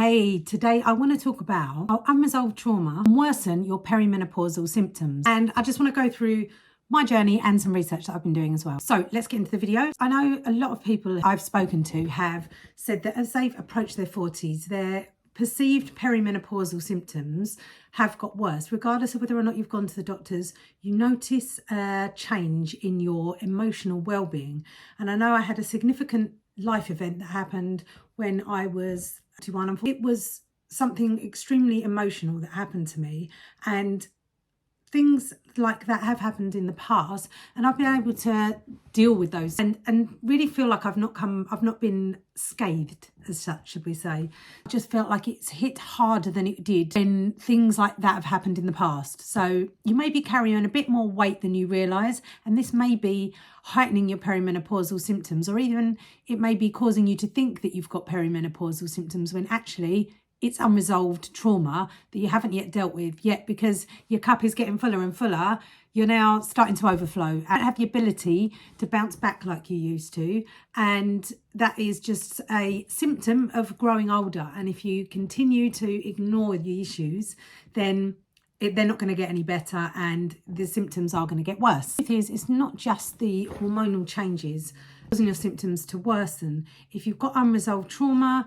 Hey, today I want to talk about how unresolved trauma can worsen your perimenopausal symptoms. And I just want to go through my journey and some research that I've been doing as well. So let's get into the video. I know a lot of people I've spoken to have said that as they've approached their 40s, their perceived perimenopausal symptoms have got worse. Regardless of whether or not you've gone to the doctors, you notice a change in your emotional well-being. And I know I had a significant life event that happened when I was 21. It was something extremely emotional that happened to me, and things like that have happened in the past, and I've been able to deal with those and really feel like I've not been scathed as such, should we say. I just felt like it's hit harder than it did when things like that have happened in the past. So you may be carrying a bit more weight than you realise, and this may be heightening your perimenopausal symptoms, or even it may be causing you to think that you've got perimenopausal symptoms when actually it's unresolved trauma that you haven't yet dealt with yet, because your cup is getting fuller and fuller. You're now starting to overflow and have the ability to bounce back like you used to. And that is just a symptom of growing older. And if you continue to ignore the issues, then they're not going to get any better, and the symptoms are going to get worse. The truth is, it's not just the hormonal changes causing your symptoms to worsen. If you've got unresolved trauma,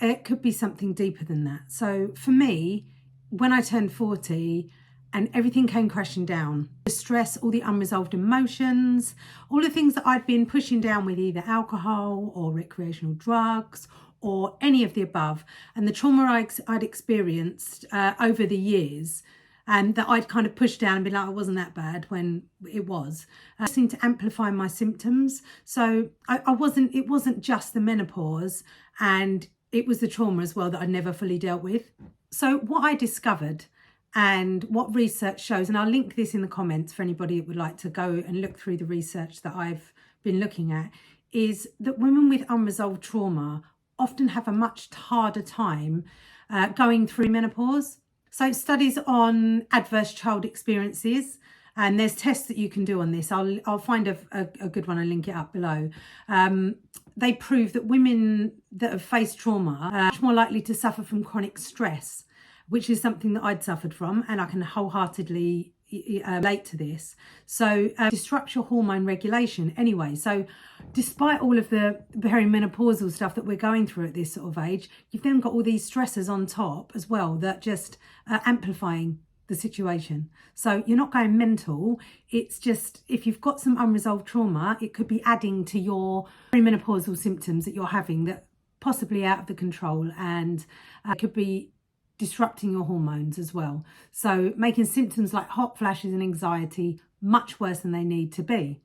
it could be something deeper than that. So for me, when I turned 40 and everything came crashing down, the stress, all the unresolved emotions, all the things that I'd been pushing down with either alcohol or recreational drugs or any of the above, and the trauma I'd experienced over the years, and that I'd kind of pushed down and been like, it wasn't that bad when it was. I seemed to amplify my symptoms. So it wasn't just the menopause, and it was the trauma as well that I'd never fully dealt with. So what I discovered and what research shows, and I'll link this in the comments for anybody that would like to go and look through the research that I've been looking at, is that women with unresolved trauma often have a much harder time going through menopause. So studies on adverse child experiences, and there's tests that you can do on this. I'll find a good one and link it up below. They prove that women that have faced trauma are much more likely to suffer from chronic stress, which is something that I'd suffered from, and I can wholeheartedly relate to this. So disrupts your hormone regulation anyway. So despite all of the perimenopausal stuff that we're going through at this sort of age, you've then got all these stressors on top as well that just amplifying the situation. So you're not going mental. It's just, if you've got some unresolved trauma, it could be adding to your perimenopausal symptoms that you're having that possibly out of the control, and it could be disrupting your hormones as well. So making symptoms like hot flashes and anxiety much worse than they need to be.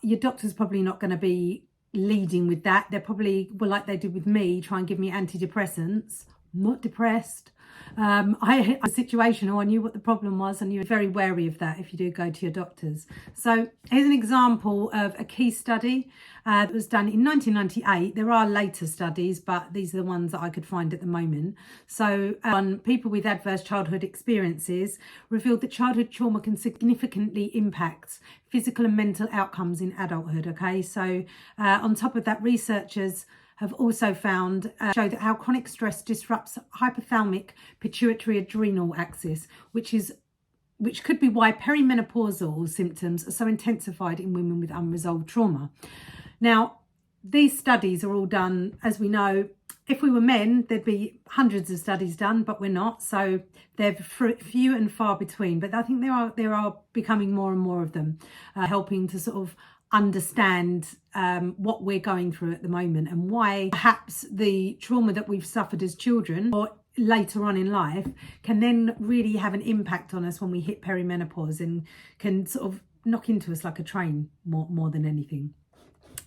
Your doctor's probably not going to be leading with that. They're probably, well, like they did with me, try and give me antidepressants. I'm not depressed. I had a situation, I knew what the problem was, and you're very wary of that if you do go to your doctors. So here's an example of a key study that was done in 1998. There are later studies, but these are the ones that I could find at the moment. So on people with adverse childhood experiences, revealed that childhood trauma can significantly impact physical and mental outcomes in adulthood. Okay, so on top of that, researchers have also found show that how chronic stress disrupts hypothalamic pituitary adrenal axis, which could be why perimenopausal symptoms are so intensified in women with unresolved trauma. Now, these studies are all done, as we know. If we were men, there'd be hundreds of studies done, but we're not, so they're few and far between. But I think there are becoming more and more of them, helping to sort of understand what we're going through at the moment, and why perhaps the trauma that we've suffered as children or later on in life can then really have an impact on us when we hit perimenopause, and can sort of knock into us like a train more than anything.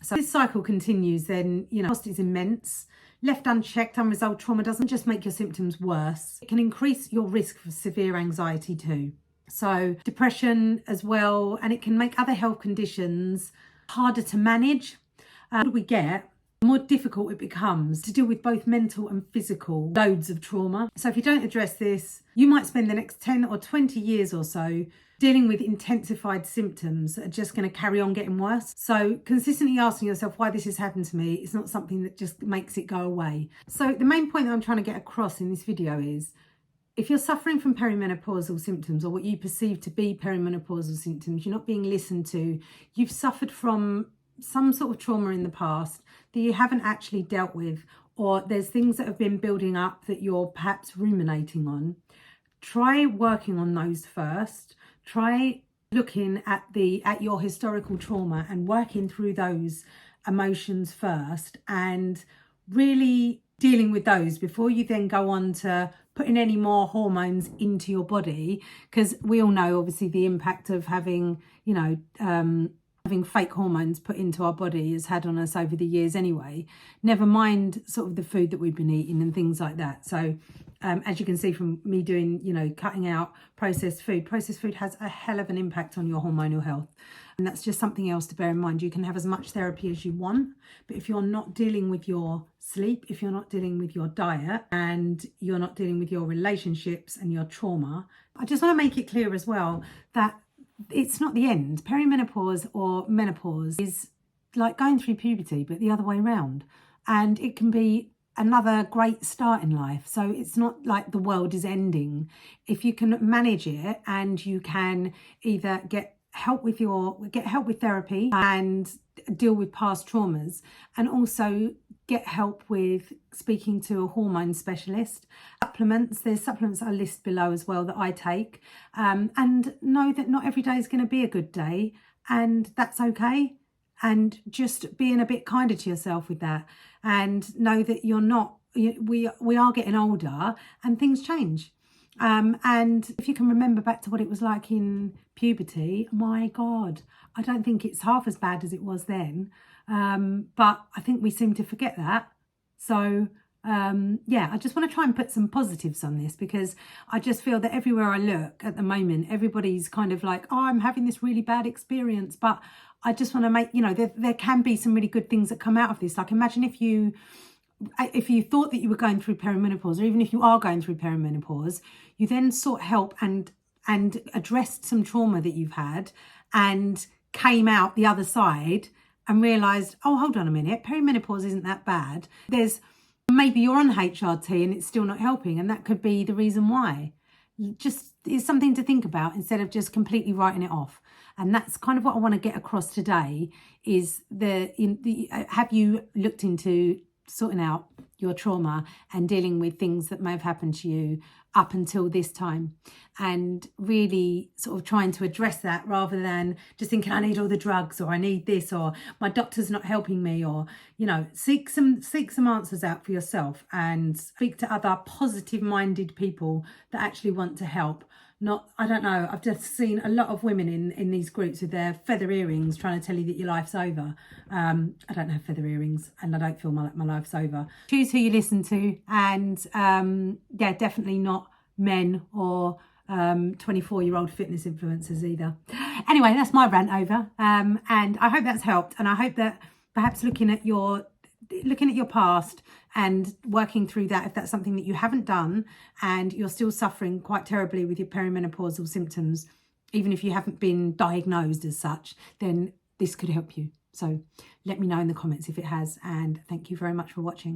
So this cycle continues, then, cost is immense. Left unchecked, unresolved trauma doesn't just make your symptoms worse, it can increase your risk for severe anxiety too. So depression as well, and it can make other health conditions harder to manage. What do we get? the more difficult it becomes to deal with both mental and physical loads of trauma. So if you don't address this, you might spend the next 10 or 20 years or so dealing with intensified symptoms that are just going to carry on getting worse. So consistently asking yourself why this has happened to me is not something that just makes it go away. So the main point that I'm trying to get across in this video is, if you're suffering from perimenopausal symptoms, or what you perceive to be perimenopausal symptoms, you're not being listened to, you've suffered from some sort of trauma in the past that you haven't actually dealt with, or there's things that have been building up that you're perhaps ruminating on, try working on those first. Try looking at your historical trauma and working through those emotions first, and really dealing with those before you then go on to putting any more hormones into your body, because we all know obviously the impact of having, having fake hormones put into our body has had on us over the years anyway, never mind sort of the food that we've been eating and things like that. So as you can see from me doing, cutting out processed food has a hell of an impact on your hormonal health. And that's just something else to bear in mind. You can have as much therapy as you want, but if you're not dealing with your sleep, if you're not dealing with your diet, and you're not dealing with your relationships and your trauma, I just want to make it clear as well that it's not the end. Perimenopause or menopause is like going through puberty, but the other way around. And it can be another great start in life. So it's not like the world is ending. If you can manage it, and you can either get help with therapy and deal with past traumas, and also get help with speaking to a hormone specialist. There's supplements I list below as well that I take, and know that not every day is going to be a good day, and that's okay. And just being a bit kinder to yourself with that, and know that we are getting older and things change. And if you can remember back to what it was like in puberty, my God, I don't think it's half as bad as it was then. But I think we seem to forget that. So I just want to try and put some positives on this, because I just feel that everywhere I look at the moment, everybody's kind of like, oh, I'm having this really bad experience. But I just want to make, there can be some really good things that come out of this. Like, imagine if you thought that you were going through perimenopause, or even if you are going through perimenopause, you then sought help and addressed some trauma that you've had, and came out the other side and realised, oh, hold on a minute, perimenopause isn't that bad. Maybe you're on HRT and it's still not helping, and that could be the reason why. Just it's something to think about instead of just completely writing it off. And that's kind of what I want to get across today, is have you looked into sorting out your trauma and dealing with things that may have happened to you up until this time, and really sort of trying to address that, rather than just thinking I need all the drugs, or I need this, or my doctor's not helping me, or seek some answers out for yourself, and speak to other positive minded people that actually want to help. I don't know, I've just seen a lot of women in these groups with their feather earrings trying to tell you that your life's over. I don't have feather earrings, and I don't feel like my life's over. Choose who you listen to, and definitely not men or 24-year-old fitness influencers either. Anyway, that's my rant over, and I hope that's helped, and I hope that perhaps looking at your past and working through that, if that's something that you haven't done and you're still suffering quite terribly with your perimenopausal symptoms, even if you haven't been diagnosed as such, then this could help you. So let me know in the comments if it has, and thank you very much for watching.